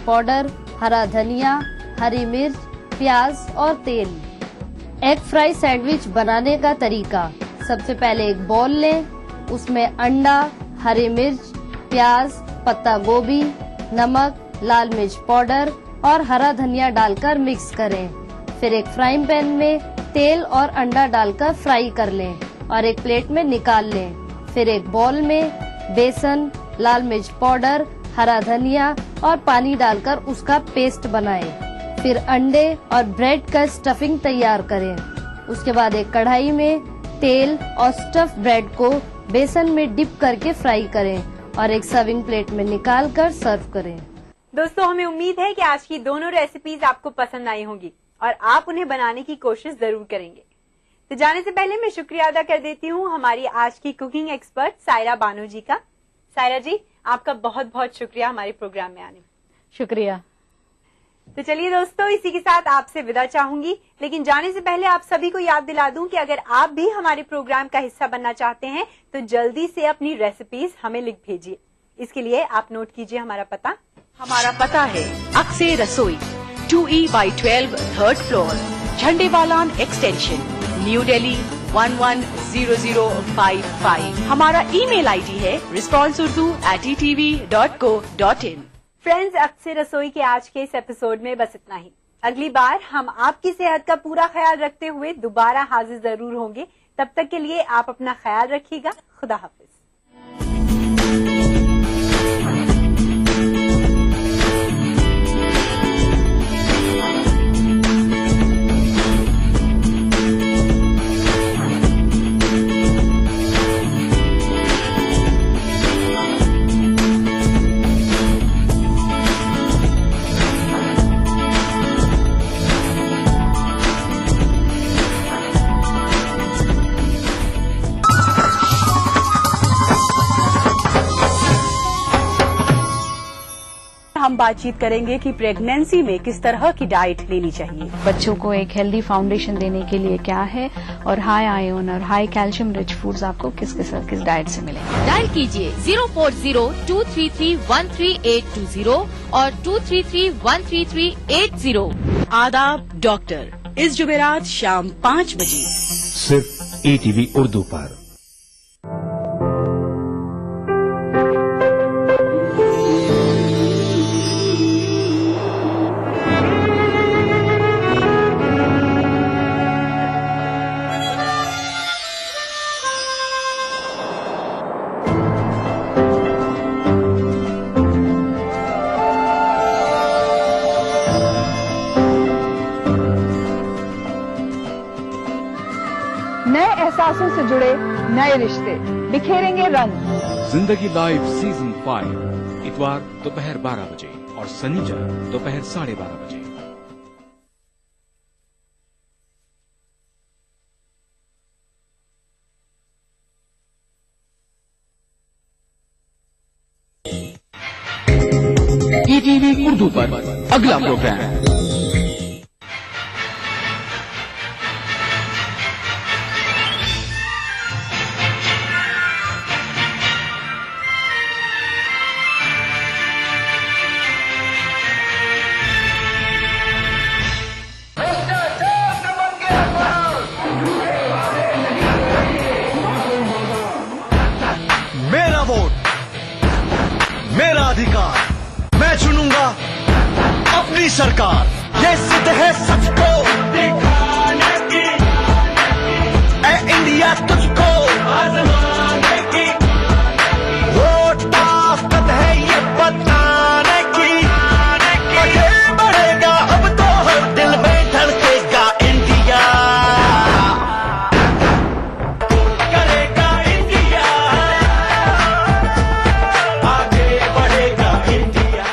Powder, हरा धनिया, हरी मिर्च, प्याज और तेल। एग फ्राई सैंडविच बनाने का तरीका। सबसे पहले एक बाउल लें, उसमें अंडा, हरी मिर्च, प्याज, पत्ता गोभी, नमक, लाल मिर्च पाउडर और हरा धनिया डालकर मिक्स करें। फिर एक फ्राइंग पैन में तेल और अंडा डालकर फ्राई कर लें और एक प्लेट में निकाल लें। फिर एक बाउल में बेसन, लाल मिर्च पाउडर, हरा धनिया और पानी डालकर उसका पेस्ट बनाएं। फिर अंडे और ब्रेड का स्टफिंग तैयार करें। उसके बाद एक कढ़ाई में तेल और स्टफ ब्रेड को बेसन में डिप करके फ्राई करें और एक सर्विंग प्लेट में निकाल कर सर्व करें। दोस्तों, हमें उम्मीद है कि आज की दोनों रेसिपीज आपको पसंद आई होंगी और आप उन्हें बनाने की कोशिश जरूर करेंगे। तो जाने से पहले मैं शुक्रिया अदा कर देती हूँ हमारी आज की कुकिंग एक्सपर्ट सायरा बानो जी का। सायरा जी, आपका बहुत बहुत शुक्रिया हमारे प्रोग्राम में आने। शुक्रिया। तो चलिए दोस्तों, इसी के साथ आपसे विदा चाहूंगी, लेकिन जाने से पहले आप सभी को याद दिला दूं कि अगर आप भी हमारे प्रोग्राम का हिस्सा बनना चाहते हैं तो जल्दी से अपनी रेसिपीज हमें लिख भेजिए। इसके लिए आप नोट कीजिए हमारा पता। हमारा पता है अक्से रसोई, 2E/12, 3rd floor, Jhandewalan extension, new Delhi 110055। हमारा ईमेल आईडी है responseurdu@etv.co.in। फ्रेंड्स, अक्से रसोई के आज के इस एपिसोड में बस इतना ही। अगली बार हम आपकी सेहत का पूरा ख्याल रखते हुए दोबारा हाजिर जरूर होंगे। तब तक के लिए आप अपना ख्याल रखिएगा। खुदा हाफिज। हम बातचीत करेंगे कि प्रेगनेंसी में किस तरह की डाइट लेनी चाहिए। बच्चों को एक हेल्दी फाउंडेशन देने के लिए क्या है और हाई आयरन और हाई कैल्शियम रिच फूड्स आपको किस डाइट से मिलेंगे। डायल कीजिए 040-233-13820 और 233-13380। आदाब डॉक्टर, इस जुमेरात शाम 5 बजे सिर्फ ETV उर्दू पर। नए एहसासों से जुड़े नए रिश्ते बिखेरेंगे रंग। जिंदगी लाइव सीजन 5 इतवार दोपहर 12 बजे और शनिवार दोपहर 12:30 बजे। ETV उर्दू पर अगला प्रोग्राम मेरा वोट, मेरा अधिकार, मैं चुनूंगा अपनी सरकार। ये सिद्ध है सबको दिखाने की, ए इंडिया तुझको आजमाने की। वोट ताकत है ये बताने की, आगे बढ़ेगा अब तो हर दिल में धड़केगा इंडिया। करेगा इंडिया, आगे बढ़ेगा इंडिया।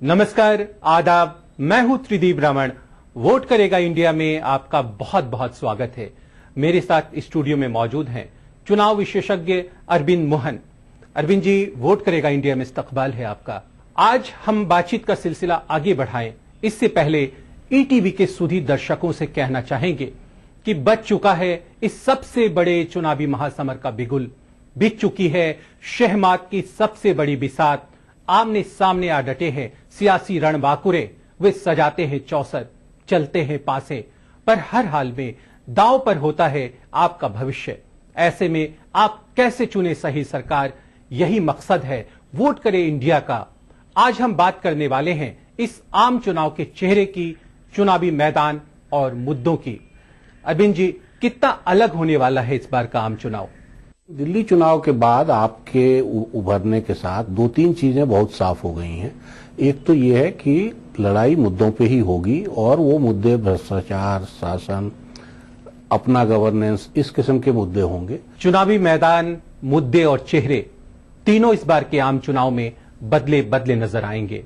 नमस्कार, आदाब, मैं हूं त्रिदीप रमन। वोट करेगा इंडिया में आपका बहुत बहुत स्वागत है। मेरे साथ स्टूडियो में मौजूद हैं चुनाव विशेषज्ञ अरविंद मोहन। अरविंद जी, वोट करेगा इंडिया में इस्तकबाल है आपका। आज हम बातचीत का सिलसिला आगे बढ़ाएं, इससे पहले ETV के सुधी दर्शकों से कहना चाहेंगे कि बच चुका है इस सबसे बड़े चुनावी महासमर का बिगुल। बीत चुकी है शहमात की सबसे बड़ी बिसात। आमने सामने आ डटे हैं सियासी रणबांकुरे, वे सजाते हैं चौसर, चलते हैं पासे, पर हर हाल में दांव पर होता है आपका भविष्य। ऐसे में आप कैसे चुने सही सरकार, यही मकसद है वोट करें इंडिया का। आज हम बात करने वाले हैं इस आम चुनाव के चेहरे की, चुनावी मैदान और मुद्दों की। अरविंद जी, कितना अलग होने वाला है इस बार का आम चुनाव? दिल्ली चुनाव के बाद आपके उभरने के साथ दो तीन चीजें बहुत साफ हो गई हैं। एक तो ये है कि लड़ाई मुद्दों पे ही होगी और वो मुद्दे भ्रष्टाचार, शासन, अपना गवर्नेंस, इस किस्म के मुद्दे होंगे। चुनावी मैदान, मुद्दे और चेहरे तीनों इस बार के आम चुनाव में बदले बदले नजर आएंगे।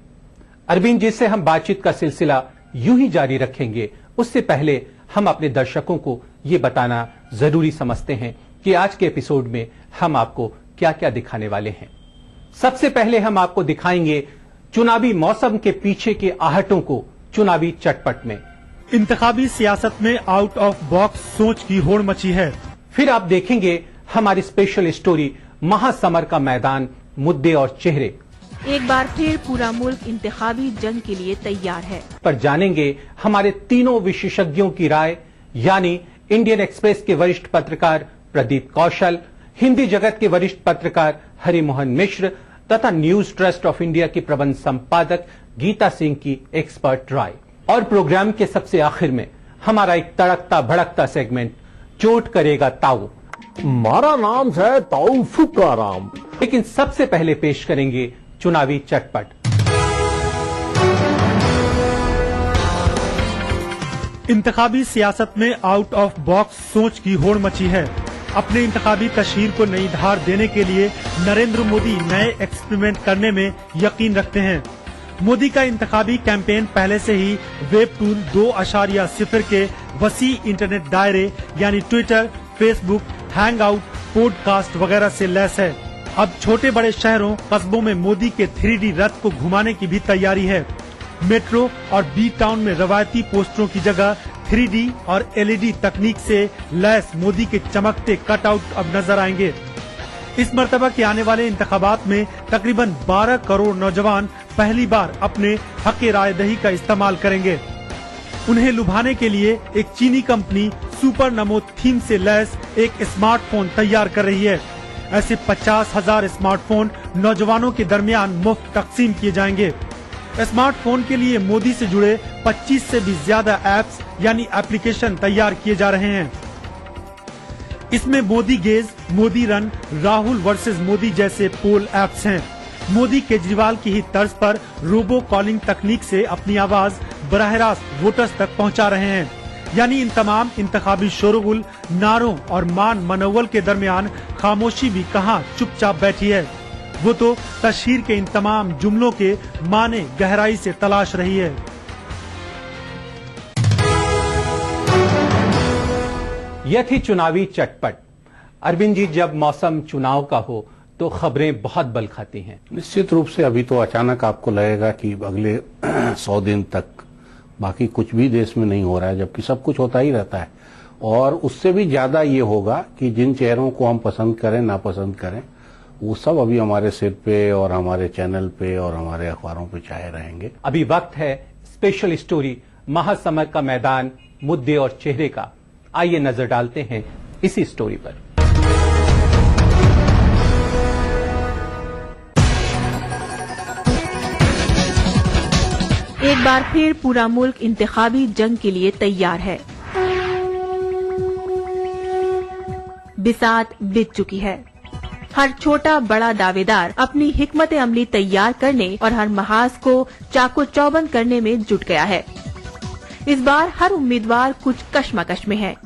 अरविंद जी से हम बातचीत का सिलसिला यूं ही जारी रखेंगे। उससे पहले हम अपने दर्शकों को ये बताना जरूरी समझते हैं कि आज के एपिसोड में हम आपको क्या क्या दिखाने वाले हैं। सबसे पहले हम आपको दिखाएंगे चुनावी मौसम के पीछे के आहटों को चुनावी चटपट में। इंतखाबी सियासत में आउट ऑफ बॉक्स सोच की होड़ मची है। फिर आप देखेंगे हमारी स्पेशल स्टोरी महासमर का मैदान, मुद्दे और चेहरे। एक बार फिर पूरा मुल्क इंतखाबी जंग के लिए तैयार है। पर जानेंगे हमारे तीनों विशेषज्ञों की राय, यानी इंडियन एक्सप्रेस के वरिष्ठ पत्रकार प्रदीप कौशल, हिंदी जगत के वरिष्ठ पत्रकार हरिमोहन मिश्र तथा न्यूज ट्रस्ट ऑफ इंडिया की प्रबंध संपादक गीता सिंह की एक्सपर्ट राय। और प्रोग्राम के सबसे आखिर में हमारा एक तड़कता भड़कता सेगमेंट, चोट करेगा ताऊ। मारा नाम है ताऊ फुकाराम। लेकिन सबसे पहले पेश करेंगे चुनावी चटपट। इंतखाबी सियासत में आउट ऑफ बॉक्स सोच की होड़ मची है। अपने इंतखाबी तशहीर को नई धार देने के लिए नरेंद्र मोदी नए एक्सपेरिमेंट करने में यकीन रखते हैं। मोदी का इंतखाबी कैंपेन पहले से ही वेब टूल 2.0 के वसी इंटरनेट दायरे यानी Twitter, Facebook, hang out, podcast वगैरह से लैस है। अब छोटे बड़े शहरों, कस्बों में मोदी के 3D रथ को घुमाने की भी तैयारी है। मेट्रो और बी टाउन में रवायती पोस्टरों की जगह 3D और LED तकनीक से लैस मोदी के चमकते कटआउट अब नजर आएंगे। इस मर्तबा के आने वाले इंतखाबात में तकरीबन 12 करोड़ नौजवान पहली बार अपने हक राय दही का इस्तेमाल करेंगे। उन्हें लुभाने के लिए एक चीनी कंपनी सुपर नमो थीम से लैस एक स्मार्टफोन तैयार कर रही है। ऐसे 50,000 स्मार्टफोन नौजवानों के दरमियान मुफ्त तकसीम किए जाएंगे। स्मार्टफोन के लिए मोदी से जुड़े 25 से भी ज्यादा ऐप्स यानी एप्लीकेशन तैयार किए जा रहे हैं। इसमें Modi gauge, Modi run, Rahul versus Modi जैसे पोल ऐप्स हैं। मोदी केजरीवाल की ही तर्ज पर रोबो कॉलिंग तकनीक से अपनी आवाज बराह रास्त वोटर्स तक पहुंचा रहे हैं। यानी इन तमाम इंतखाबी शोरगुल, नारों और मान मनोवल के दरमियान खामोशी भी कहां चुपचाप बैठी है। वो तो तशहीर के इन तमाम जुमलों के माने गहराई से तलाश रही है। यह थी चुनावी चटपट। अरविंद जी, जब मौसम चुनाव का हो तो खबरें बहुत बल खाती हैं। निश्चित रूप से अभी तो अचानक आपको लगेगा कि अगले 100 दिन तक बाकी कुछ भी देश में नहीं हो रहा है, जबकि सब कुछ होता ही रहता है। और उससे भी ज्यादा ये होगा कि जिन चेहरों को हम पसंद करें नापसंद करें, वो सब अभी हमारे सिर पे और हमारे चैनल पे और हमारे अखबारों पे छाए रहेंगे। अभी वक्त है स्पेशल स्टोरी महासमर का मैदान, मुद्दे और चेहरे का। आइए नजर डालते हैं इसी स्टोरी पर। एक बार फिर पूरा मुल्क इंतखाबी जंग के लिए तैयार है। बिसात बीत चुकी है। हर छोटा बड़ा दावेदार अपनी हिकमत अमली तैयार करने और हर महाज को चाको चौबंद करने में जुट गया है। इस बार हर उम्मीदवार कुछ कश्मकश में है।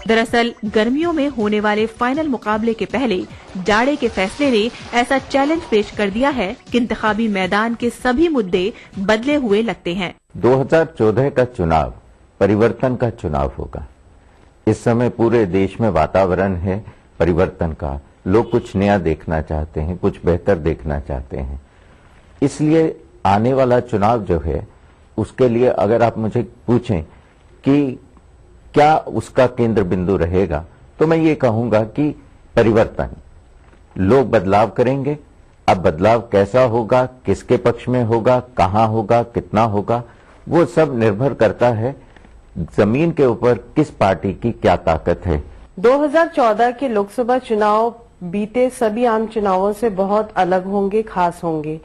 दरअसल गर्मियों में होने वाले फाइनल मुकाबले के पहले जाड़े के फैसले ने ऐसा चैलेंज पेश कर दिया है कि इंतखाबी मैदान के सभी मुद्दे बदले हुए लगते हैं। 2014 का चुनाव परिवर्तन का चुनाव होगा। इस समय पूरे देश में वातावरण है परिवर्तन का। लोग कुछ नया देखना चाहते हैं, कुछ बेहतर देखना चाहते हैं। इसलिए आने वाला चुनाव जो है उसके लिए अगर आप मुझे पूछें कि क्या उसका केंद्र बिंदु रहेगा, तो मैं ये कहूंगा कि परिवर्तन। लोग बदलाव करेंगे, अब बदलाव कैसा होगा, किसके पक्ष में होगा, कहाँ होगा, कितना होगा, वो सब निर्भर करता है जमीन के ऊपर किस पार्टी की क्या ताकत है। 2014 के लोकसभा चुनाव बीते सभी आम चुनावों से बहुत अलग होंगे, खास होंगे,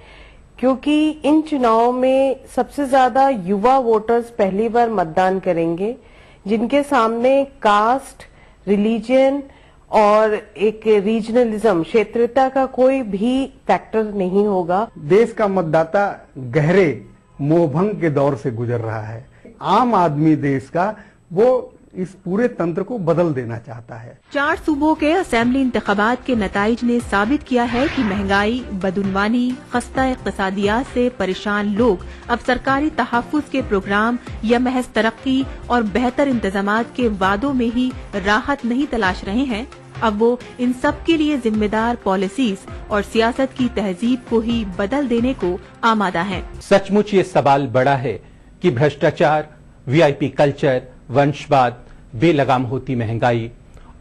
क्योंकि इन चुनावों में सबसे ज्यादा युवा वोटर्स पहली बार मतदान करेंगे, जिनके सामने कास्ट, रिलीजन और एक रीजनलिज्म, क्षेत्रीयता का कोई भी फैक्टर नहीं होगा। देश का मतदाता गहरे मोहभंग के दौर से गुजर रहा है। आम आदमी देश का वो इस पूरे तंत्र को बदल देना चाहता है। 4 सूबों के असेंबली इंतखाबात के नताइज ने साबित किया है कि महंगाई, बदउनवानी, खस्ता इक़्तिसादियात से परेशान लोग अब सरकारी तहफ़्फ़ुज़ के प्रोग्राम या महज तरक्की और बेहतर इंतजामात के वादों में ही राहत नहीं तलाश रहे हैं। अब वो इन सब के लिए जिम्मेदार पॉलिसीज और सियासत की तहजीब को ही बदल देने को आमादा हैं। सचमुच ये सवाल बड़ा है कि भ्रष्टाचार, वीआईपी कल्चर, वंशवाद, बेलगाम होती महंगाई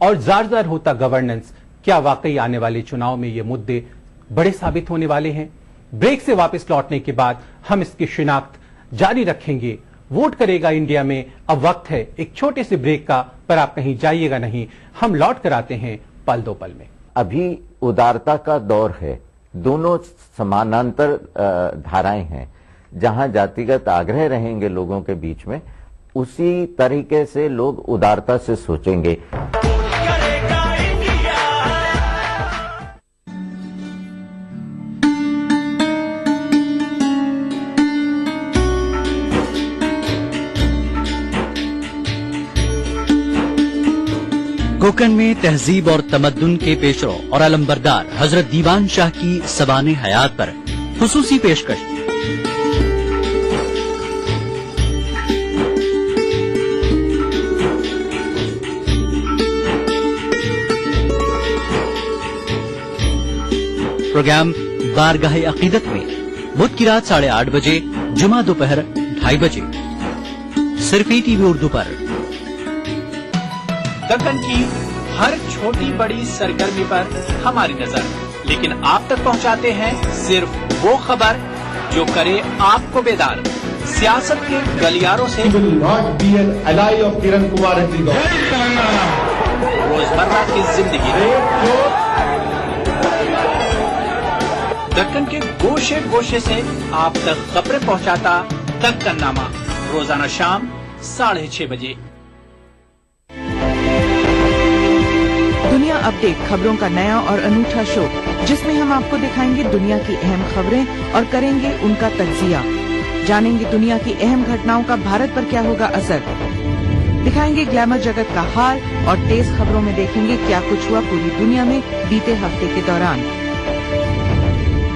और जार होता गवर्नेंस क्या वाकई आने वाले चुनाव में ये मुद्दे बड़े साबित होने वाले हैं? ब्रेक से वापस लौटने के बाद हम इसकी शिनाख्त जारी रखेंगे। वोट करेगा इंडिया में अब वक्त है एक छोटे से ब्रेक का, पर आप कहीं जाइएगा नहीं, हम लौट कर आते हैं पल दो पल में। अभी उदारता का दौर है, दोनों समानांतर धाराएं हैं। जहां जातिगत आग्रह रहेंगे लोगों के बीच में, उसी तरीके से लोग उदारता से सोचेंगे। कोकण में तहजीब और तमद्दुन के पेशरो और अलंबरदार हजरत दीवान शाह की सबाने हयात पर खुसूसी पेशकश। प्रोग्राम बारगाह अकीदत में बुध की रात 8:30 बजे, जुमा दोपहर 2:30 बजे, सिर्फ ईटीवी उर्दू पर। दक्कन की हर छोटी बड़ी सरगर्मी पर हमारी नजर, लेकिन आप तक पहुंचाते हैं सिर्फ वो खबर जो करे आपको बेदार। सियासत के गलियारों से रोजमर्रा की जिंदगी, दक्कन के गोशे गोशे से आप तक खबरें पहुंचाता दक्कननामा, रोजाना शाम 6:30 बजे। दुनिया अपडेट खबरों का नया और अनूठा शो, जिसमें हम आपको दिखाएंगे दुनिया की अहम खबरें और करेंगे उनका तज्जिया। जानेंगे दुनिया की अहम घटनाओं का भारत पर क्या होगा असर। दिखाएंगे ग्लैमर जगत का हाल और तेज खबरों में देखेंगे क्या कुछ हुआ पूरी दुनिया में बीते हफ्ते के दौरान।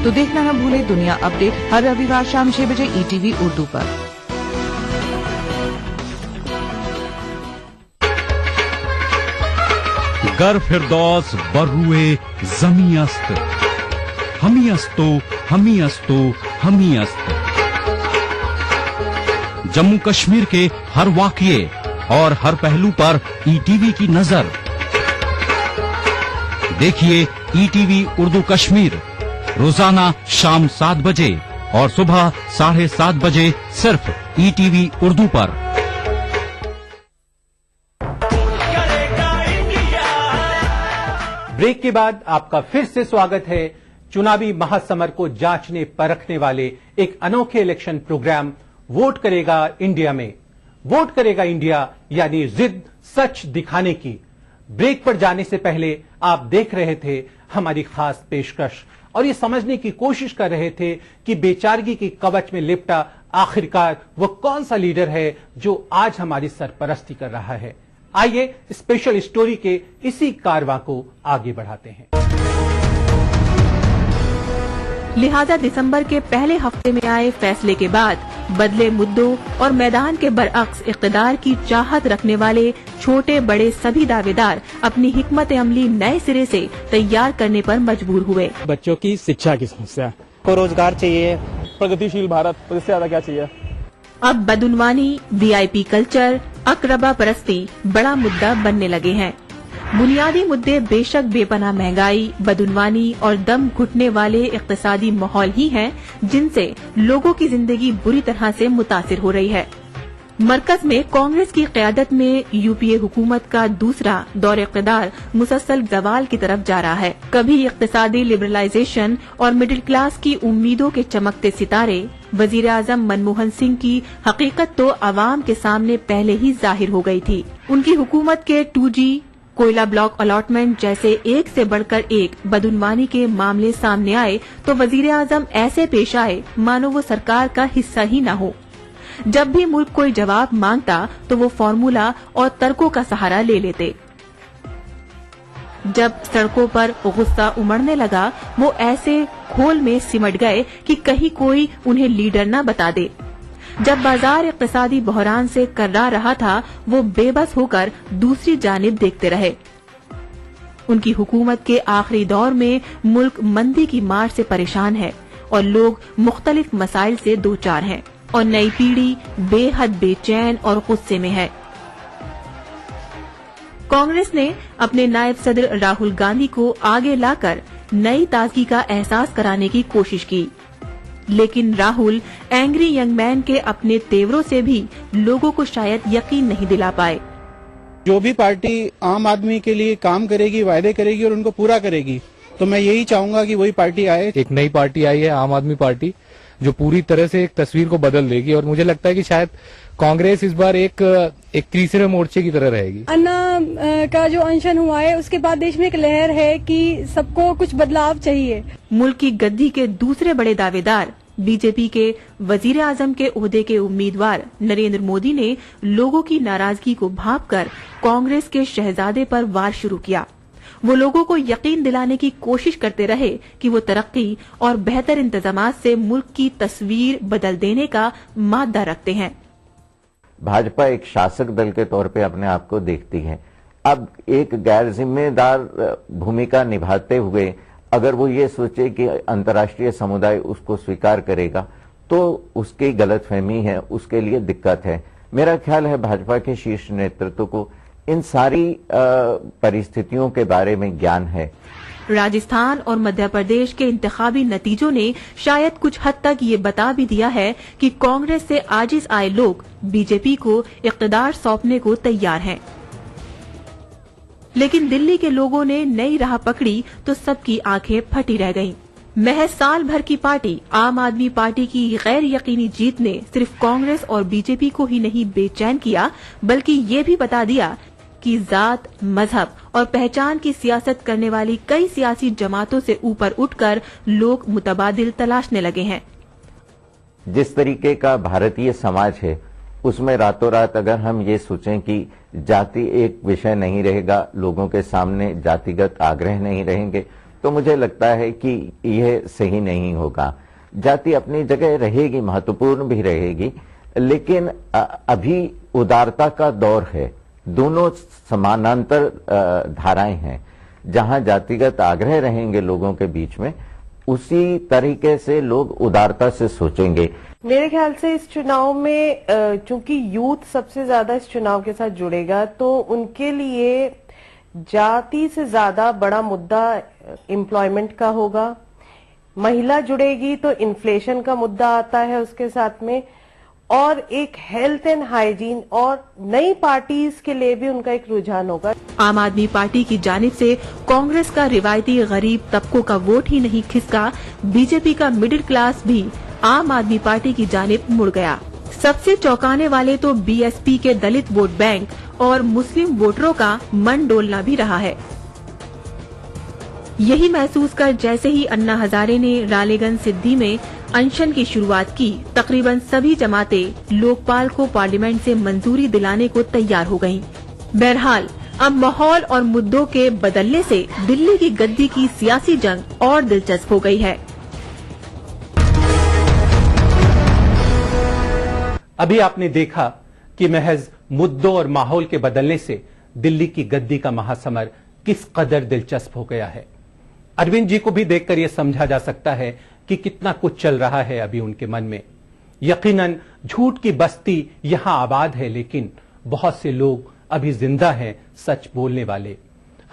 तो देखना न भूले दुनिया अपडेट हर रविवार शाम 6 बजे ईटीवी उर्दू पर। गर फिरदौस बर्रुए जमी अस्त, हमी अस्तो हमी अस्तो हमी अस्त। जम्मू कश्मीर के हर वाकये और हर पहलू पर ईटीवी की नजर। देखिए ईटीवी उर्दू कश्मीर रोजाना शाम 7 बजे और सुबह 7:30 बजे, सिर्फ ईटीवी उर्दू पर। ब्रेक के बाद आपका फिर से स्वागत है चुनावी महासमर को जांचने परखने वाले एक अनोखे इलेक्शन प्रोग्राम वोट करेगा इंडिया में। वोट करेगा इंडिया यानी जिद सच दिखाने की। ब्रेक पर जाने से पहले आप देख रहे थे हमारी खास पेशकश और ये समझने की कोशिश कर रहे थे कि बेचारगी की कवच में लिपटा आखिरकार वो कौन सा लीडर है जो आज हमारी सरपरस्ती कर रहा है। आइए स्पेशल स्टोरी के इसी कारवां को आगे बढ़ाते हैं। लिहाजा दिसंबर के पहले हफ्ते में आए फैसले के बाद बदले मुद्दों और मैदान के बरअक्स इख्तिदार की चाहत रखने वाले छोटे बड़े सभी दावेदार अपनी हिकमत अमली नए सिरे से तैयार करने पर मजबूर हुए। बच्चों की शिक्षा की समस्या को रोजगार चाहिए, प्रगतिशील भारत, इससे ज्यादा क्या चाहिए। अब बदउनवानी, वीआईपी कल्चर, अकरबा परस्ती बड़ा मुद्दा बनने लगे हैं। बुनियादी मुद्दे बेशक बेपनाह महंगाई, बदउनवानी और दम घुटने वाले इक्तिसादी माहौल ही हैं, जिनसे लोगों की जिंदगी बुरी तरह से मुतासिर हो रही है। मरकज में कांग्रेस की क़यादत में यूपीए हुकूमत का दूसरा दौर इक़्तिदार मुसलसल जवाल की तरफ जा रहा है। कभी इक़्तिसादी लिबरलाइजेशन और मिडिल क्लास की उम्मीदों के चमकते सितारे वजीर आज़म मनमोहन सिंह की हकीकत तो आवाम के सामने पहले ही जाहिर हो गई थी। उनकी हुकूमत के 2G कोयला ब्लॉक अलॉटमेंट जैसे एक से बढ़कर एक बदउनवानी के मामले सामने आए तो वजीर आज़म ऐसे पेश आए मानो वो सरकार का हिस्सा ही न हो। जब भी मुल्क कोई जवाब मांगता तो वो फार्मूला और तर्कों का सहारा ले लेते। जब सड़कों पर गुस्सा उमड़ने लगा, वो ऐसे खोल में सिमट गए कि कहीं कोई उन्हें लीडर न बता दे। जब बाजार इक़्तिसादी बहरान से कर्रा रहा था, वो बेबस होकर दूसरी जानिब देखते रहे। उनकी हुकूमत के आखिरी दौर में मुल्क मंदी की मार से परेशान है और लोग मुख्तलिफ मसाइल से दो चार हैं और नई पीढ़ी बेहद बेचैन और गुस्से में है। कांग्रेस ने अपने नायब सदर राहुल गांधी को आगे लाकर नई ताजगी का एहसास कराने की कोशिश की, लेकिन राहुल एंग्री यंग मैन के अपने तेवरों से भी लोगों को शायद यकीन नहीं दिला पाए। जो भी पार्टी आम आदमी के लिए काम करेगी, वायदे करेगी और उनको पूरा करेगी, तो मैं यही चाहूंगा कि वही पार्टी आए। एक नई पार्टी आई है, आम आदमी पार्टी, जो पूरी तरह से एक तस्वीर को बदल देगी और मुझे लगता है कि शायद कांग्रेस इस बार एक तीसरे मोर्चे की तरह रहेगी। अन्ना का जो अनशन हुआ है, उसके बाद देश में एक लहर है कि सबको कुछ बदलाव चाहिए। मुल्क की गद्दी के दूसरे बड़े दावेदार बीजेपी के वजीर आजम के ओहदे के उम्मीदवार नरेंद्र मोदी ने लोगों की नाराजगी को भांपकर कांग्रेस के शहजादे पर वार शुरू किया। वो लोगों को यकीन दिलाने की कोशिश करते रहे कि वो तरक्की और बेहतर इंतजामात से मुल्क की तस्वीर बदल देने का मादा रखते हैं। भाजपा एक शासक दल के तौर पे अपने आप को देखती है। अब एक गैर जिम्मेदार भूमिका निभाते हुए अगर वो ये सोचे कि अंतर्राष्ट्रीय समुदाय उसको स्वीकार करेगा तो उसकी गलतफहमी है, उसके लिए दिक्कत है। मेरा ख्याल है भाजपा के शीर्ष नेतृत्व को इन सारी परिस्थितियों के बारे में ज्ञान है। राजस्थान और मध्य प्रदेश के इंतखाबी नतीजों ने शायद कुछ हद तक ये बता भी दिया है कि कांग्रेस से आजिज आए लोग बीजेपी को इक़्तिदार सौंपने को तैयार हैं। लेकिन दिल्ली के लोगों ने नई राह पकड़ी तो सबकी आंखें फटी रह गईं। महज साल भर की पार्टी आम आदमी पार्टी की गैर यकीनी जीत ने सिर्फ कांग्रेस और बीजेपी को ही नहीं बेचैन किया, बल्कि ये भी बता दिया कि जात, मजहब और पहचान की सियासत करने वाली कई सियासी जमातों से ऊपर उठकर लोग मुतबादिल तलाशने लगे हैं। जिस तरीके का भारतीय समाज है, उसमें रातों रात अगर हम ये सोचें कि जाति एक विषय नहीं रहेगा, लोगों के सामने जातिगत आग्रह नहीं रहेंगे, तो मुझे लगता है कि यह सही नहीं होगा। जाति अपनी जगह रहेगी, महत्वपूर्ण भी रहेगी, लेकिन अभी उदारता का दौर है। दोनों समानांतर धाराएं हैं। जहां जातिगत आग्रह रहेंगे लोगों के बीच में, उसी तरीके से लोग उदारता से सोचेंगे। मेरे ख्याल से इस चुनाव में चूंकि यूथ सबसे ज्यादा इस चुनाव के साथ जुड़ेगा, तो उनके लिए जाति से ज्यादा बड़ा मुद्दा एम्प्लॉयमेंट का होगा। महिला जुड़ेगी तो इन्फ्लेशन का मुद्दा आता है उसके साथ में, और एक हेल्थ एंड हाइजीन, और नई पार्टीज के लिए भी उनका एक रुझान होगा। आम आदमी पार्टी की जानिब से कांग्रेस का रिवायती गरीब तबकों का वोट ही नहीं खिसका, बीजेपी का मिडिल क्लास भी आम आदमी पार्टी की जानिब मुड़ गया। सबसे चौंकाने वाले तो बीएसपी के दलित वोट बैंक और मुस्लिम वोटरों का मन डोलना भी रहा है। यही महसूस कर जैसे ही अन्ना हजारे ने रालेगंज सिद्धि में अनशन की शुरुआत की, तकरीबन सभी जमातें लोकपाल को पार्लियामेंट से मंजूरी दिलाने को तैयार हो गयीं। बहरहाल अब माहौल और मुद्दों के बदलने से दिल्ली की गद्दी की सियासी जंग और दिलचस्प हो गई है। अभी आपने देखा कि महज मुद्दों और माहौल के बदलने से दिल्ली की गद्दी का महासमर किस कदर दिलचस्प हो गया है। अरविंद जी को भी देखकर यह समझा जा सकता है कि कितना कुछ चल रहा है अभी उनके मन में। यकीनन झूठ की बस्ती यहां आबाद है, लेकिन बहुत से लोग अभी जिंदा हैं सच बोलने वाले।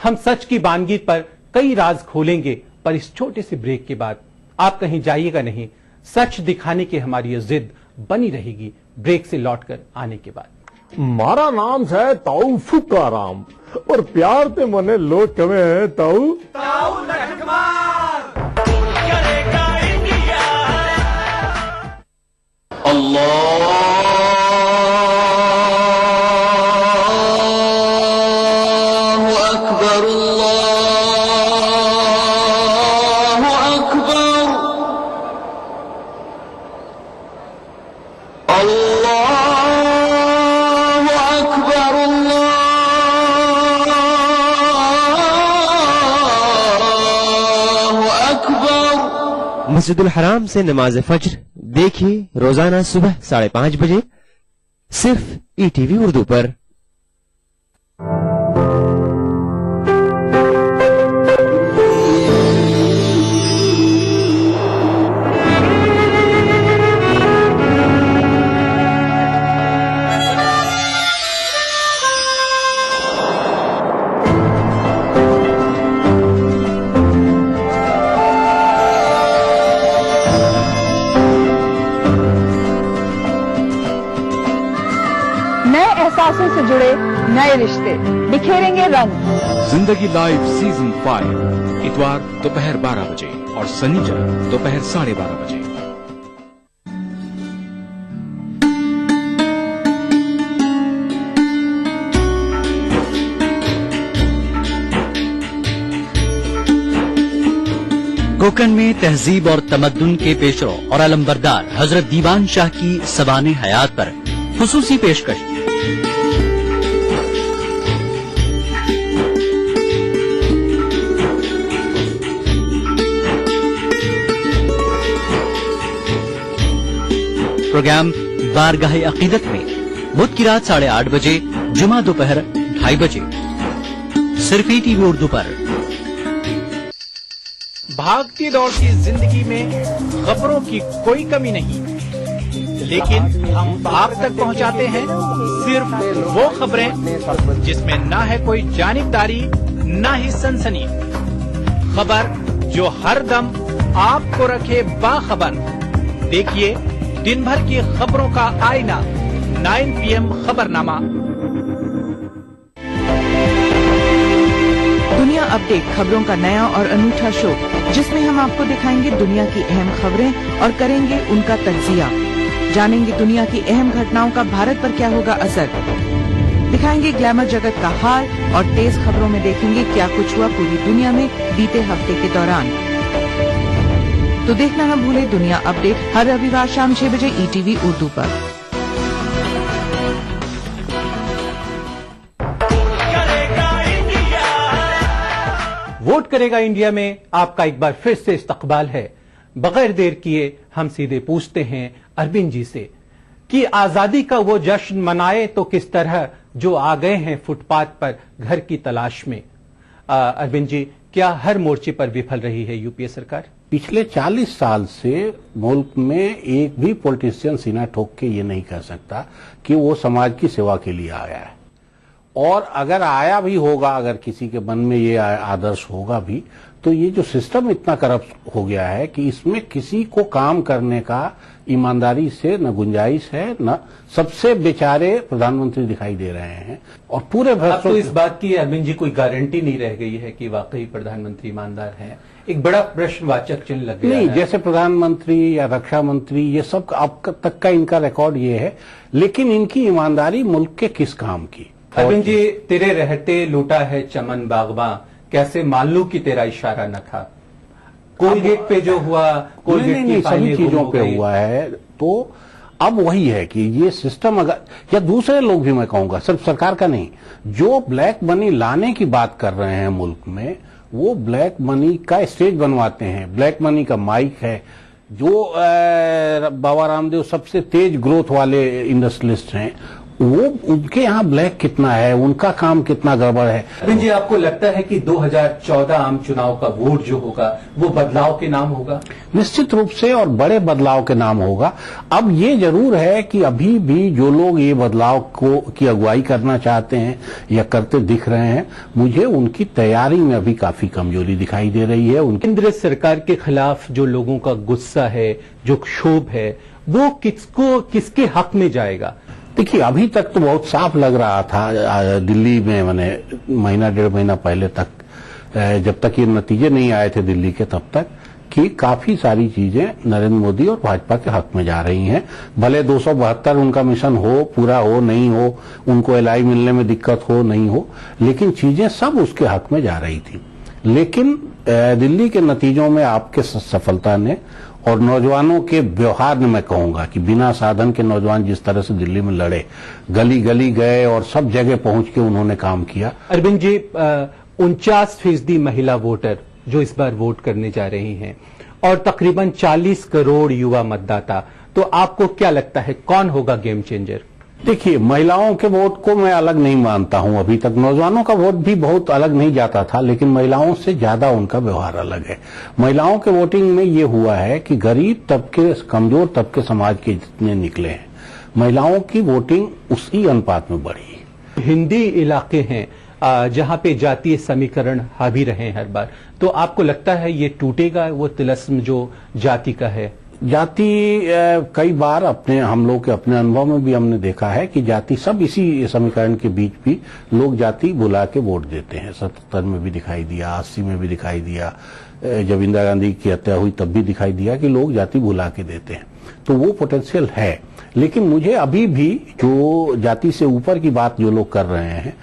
हम सच की वानगी पर कई राज खोलेंगे, पर इस छोटे से ब्रेक के बाद आप कहीं जाइएगा नहीं। सच दिखाने की हमारी ये जिद बनी रहेगी ब्रेक से लौटकर आने के बाद। मारा नाम है ताऊ फुकाराम और प्यार ते मने लोग कवे हैं ताऊ मस्जिदुल हराम से नमाज फज्र देखिए रोजाना सुबह 5:30 बजे सिर्फ ईटीवी उर्दू पर। एहसासों से जुड़े नए रिश्ते बिखेरेंगे रंग। जिंदगी लाइव सीजन 5 इतवार दोपहर 12 बजे और शनिवार दोपहर 12:30 बजे। कोकण में तहजीब और तमद्दुन के पेशरो और अलंबरदार हजरत दीवान शाह की सबाने हयात पर खुसूसी पेशकश। प्रोग्राम बारगाह अकीदत में बुध की रात 8:30 बजे, जुमा दोपहर 2:30 बजे, सिर्फ टीवी उर्दू पर। भागती दौड़ती जिंदगी में खबरों की कोई कमी नहीं, लेकिन हम आप तक पहुंचाते हैं सिर्फ वो खबरें जिसमें ना है कोई जानिबदारी, ना ही सनसनी। खबर जो हर दम आपको रखे बाखबर। देखिए दिन भर की खबरों का आईना 9 PM खबरनामा। दुनिया अपडेट खबरों का नया और अनूठा शो, जिसमें हम आपको दिखाएंगे दुनिया की अहम खबरें और करेंगे उनका तज्जिया। जानेंगे दुनिया की अहम घटनाओं का भारत पर क्या होगा असर। दिखाएंगे ग्लैमर जगत का हाल और तेज खबरों में देखेंगे क्या कुछ हुआ पूरी दुनिया में बीते हफ्ते के दौरान। तो देखना न भूले दुनिया अपडेट हर रविवार शाम 6 बजे ईटीवी उर्दू पर। वोट करेगा इंडिया में आपका एक बार फिर से इस्तकबाल है। बगैर देर किए हम सीधे पूछते हैं अरविंद जी से कि आजादी का वो जश्न मनाए तो किस तरह जो आ गए हैं फुटपाथ पर घर की तलाश में। अरविंद जी, क्या हर मोर्चे पर विफल रही है यूपीए सरकार? पिछले 40 साल से मुल्क में एक भी पॉलिटिशियन सीना ठोक के ये नहीं कह सकता कि वो समाज की सेवा के लिए आया है। और अगर आया भी होगा, अगर किसी के मन में ये आदर्श होगा भी, तो ये जो सिस्टम इतना करप्ट हो गया है कि इसमें किसी को काम करने का ईमानदारी से न गुंजाइश है, न सबसे बेचारे प्रधानमंत्री दिखाई दे रहे हैं। और पूरे अब तो इस बात की अरविंद जी कोई गारंटी नहीं रह गई है कि वाकई प्रधानमंत्री ईमानदार हैं। एक बड़ा प्रश्नवाचक चिन्ह लग गया नहीं है। जैसे प्रधानमंत्री या रक्षा मंत्री, ये सब अब तक का इनका रिकॉर्ड ये है, लेकिन इनकी ईमानदारी मुल्क के किस काम की। अरविंद जी, तेरे रहते लूटा है चमन बागबां, कैसे मान लूं कि तेरा इशारा न था। कोलगेट पे जो हुआ, कोलगेट की सभी चीजों पे हुआ है। तो अब वही है कि ये सिस्टम अगर, या दूसरे लोग भी मैं कहूंगा, सिर्फ सरकार का नहीं, जो ब्लैक मनी लाने की बात कर रहे हैं मुल्क में, वो ब्लैक मनी का स्टेज बनवाते हैं, ब्लैक मनी का माइक है। जो बाबा रामदेव सबसे तेज ग्रोथ वाले इंडस्ट्रियलिस्ट हैं, वो उनके यहाँ ब्लैक कितना है, उनका काम कितना गड़बड़ है। अरविंद जी, आपको लगता है कि 2014 आम चुनाव का वोट जो होगा वो बदलाव के नाम होगा? निश्चित रूप से, और बड़े बदलाव के नाम होगा। अब ये जरूर है कि अभी भी जो लोग ये बदलाव की अगुवाई करना चाहते हैं या करते दिख रहे हैं, मुझे उनकी तैयारी में अभी काफी कमजोरी दिखाई दे रही है। केंद्र सरकार के खिलाफ जो लोगों का गुस्सा है, जो क्षोभ है, वो किसके हक में जाएगा? देखिए, अभी तक तो बहुत साफ लग रहा था दिल्ली में, मैंने महीना 1.5 महीना पहले तक, जब तक ये नतीजे नहीं आए थे दिल्ली के, तब तक कि काफी सारी चीजें नरेंद्र मोदी और भाजपा के हक में जा रही हैं। भले 272 उनका मिशन हो, पूरा हो, नहीं हो, उनको एलआई मिलने में दिक्कत हो, नहीं हो, लेकिन चीजें सब उसके हक में जा रही थी। लेकिन दिल्ली के नतीजों में आपके सफलता ने और नौजवानों के व्यवहार ने, मैं कहूंगा कि बिना साधन के नौजवान जिस तरह से दिल्ली में लड़े, गली गली गए और सब जगह पहुंच के उन्होंने काम किया। अरविंद जी, 49% महिला वोटर जो इस बार वोट करने जा रही हैं और तकरीबन 40 करोड़ युवा मतदाता, तो आपको क्या लगता है कौन होगा गेम चेंजर? देखिए, महिलाओं के वोट को मैं अलग नहीं मानता हूं। अभी तक नौजवानों का वोट भी बहुत अलग नहीं जाता था, लेकिन महिलाओं से ज्यादा उनका व्यवहार अलग है। महिलाओं के वोटिंग में ये हुआ है कि गरीब तबके, कमजोर तबके समाज के जितने निकले हैं, महिलाओं की वोटिंग उसी अनुपात में बढ़ी। हिंदी इलाके हैं जहां पे जातीय समीकरण हावी रहे हर बार, तो आपको लगता है ये टूटेगा, वो तिलस्म जो जाति का है? जाति कई बार हम लोग के अपने अनुभव में भी हमने देखा है कि जाति, सब इसी समीकरण के बीच भी लोग जाति भुला के वोट देते हैं। 77 में भी दिखाई दिया, 80 में भी दिखाई दिया, जब इंदिरा गांधी की हत्या हुई तब भी दिखाई दिया कि लोग जाति भुला के देते हैं। तो वो पोटेंशियल है, लेकिन मुझे अभी भी जो जाति से ऊपर की बात जो लोग कर रहे हैं,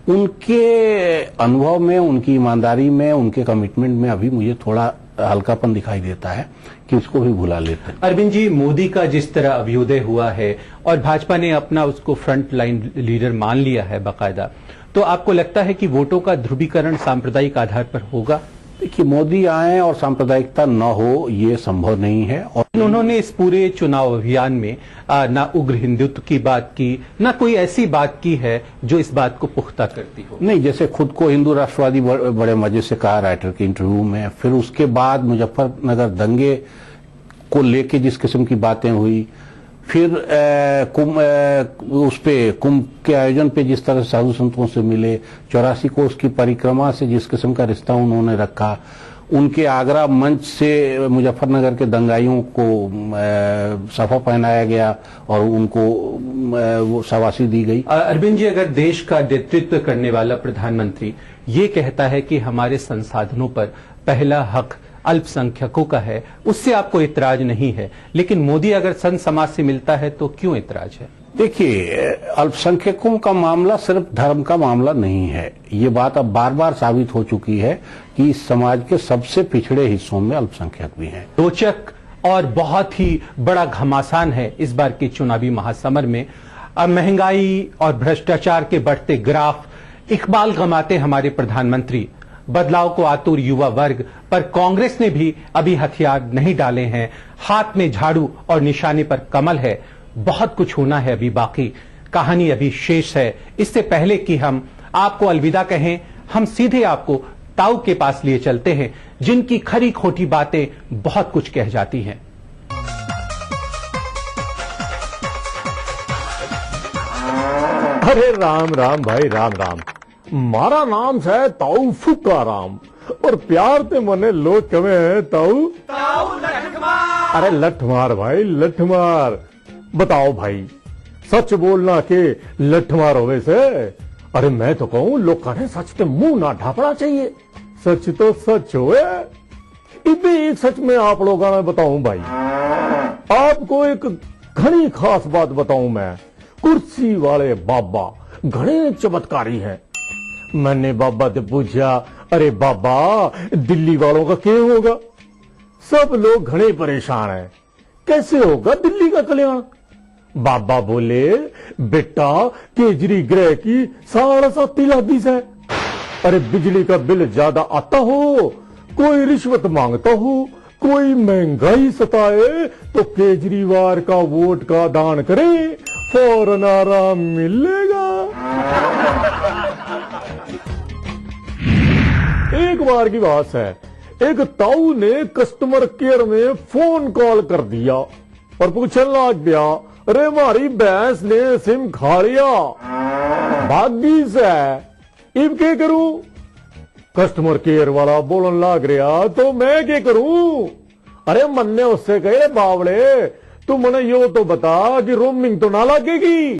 उनके अनुभव में, उनकी ईमानदारी में, उनके कमिटमेंट में अभी मुझे थोड़ा हल्कापन दिखाई देता है कि उसको भी भुला लेते हैं। अरविंद जी, मोदी का जिस तरह अभ्युदय हुआ है और भाजपा ने अपना उसको फ्रंट लाइन लीडर मान लिया है बाकायदा, तो आपको लगता है कि वोटों का ध्रुवीकरण सांप्रदायिक आधार पर होगा? देखिए, मोदी आए और सांप्रदायिकता न हो, ये संभव नहीं है। और उन्होंने इस पूरे चुनाव अभियान में ना उग्र हिंदुत्व की बात की, ना कोई ऐसी बात की है जो इस बात को पुख्ता करती हो। नहीं, जैसे खुद को हिंदू राष्ट्रवादी बड़े मजे से कहा राइटर के इंटरव्यू में, फिर उसके बाद मुजफ्फरनगर दंगे को लेके जिस किस्म की बातें हुई, फिर कुंभ के आयोजन पे जिस तरह साधु संतों से मिले, 84 कोस की परिक्रमा से जिस किस्म का रिश्ता उन्होंने रखा, उनके आगरा मंच से मुजफ्फरनगर के दंगाइयों को सफा पहनाया गया और उनको वो शाबाशी दी गई। अरविंद जी, अगर देश का नेतृत्व करने वाला प्रधानमंत्री ये कहता है कि हमारे संसाधनों पर पहला हक अल्पसंख्यकों का है, उससे आपको इतराज नहीं है, लेकिन मोदी अगर संत समाज से मिलता है तो क्यों इतराज है? देखिए, अल्पसंख्यकों का मामला सिर्फ धर्म का मामला नहीं है। ये बात अब बार बार साबित हो चुकी है कि इस समाज के सबसे पिछड़े हिस्सों में अल्पसंख्यक भी हैं। रोचक और बहुत ही बड़ा घमासान है इस बार के चुनावी महासमर में। महंगाई और भ्रष्टाचार के बढ़ते ग्राफ, इकबाल गमाते हमारे प्रधानमंत्री, बदलाव को आतुर युवा वर्ग, पर कांग्रेस ने भी अभी हथियार नहीं डाले हैं। हाथ में झाड़ू और निशाने पर कमल है। बहुत कुछ होना है अभी बाकी, कहानी अभी शेष है। इससे पहले कि हम आपको अलविदा कहें, हम सीधे आपको ताऊ के पास लिए चलते हैं, जिनकी खरी खोटी बातें बहुत कुछ कह जाती हैं। अरे राम राम भाई, राम राम। मारा नाम है ताऊ फुकाराम और प्यार ते मने लोग कहे ताऊ लठमार। अरे लठमार भाई, लठमार। बताओ भाई, सच बोलना के लठमार होवे से? अरे मैं तो कहूं, लोग कहने सच ते मुंह ना ढापना चाहिए। सच तो सच होए। इतने एक सच में आप लोगों ने बताऊं भाई, आपको एक घनी खास बात बताऊं मैं। कुर्सी वाले बाबा घने चमत्कारी हैं। मैंने बाबा से पूछा, अरे बाबा, दिल्ली वालों का क्या होगा? सब लोग घने परेशान हैं, कैसे होगा दिल्ली का कल्याण? बाबा बोले, बेटा, केजरी गृह की 7.5 लाख है। अरे बिजली का बिल ज्यादा आता हो, कोई रिश्वत मांगता हो, कोई महंगाई सताए, तो केजरीवाल का वोट का दान करे, फौरन आराम मिलेगा। एक बार की बात है, एक ताऊ ने कस्टमर केयर में फोन कॉल कर दिया और पूछने लग गया, अरे हमारी भैंस ने सिम खा लिया, भागी से अब क्या करूं? कस्टमर केयर वाला बोलन लग रहा, तो मैं क्या करूं? अरे मन ने उससे कहे, बावड़े तू मने यो तो बता कि रोमिंग तो ना लगेगी।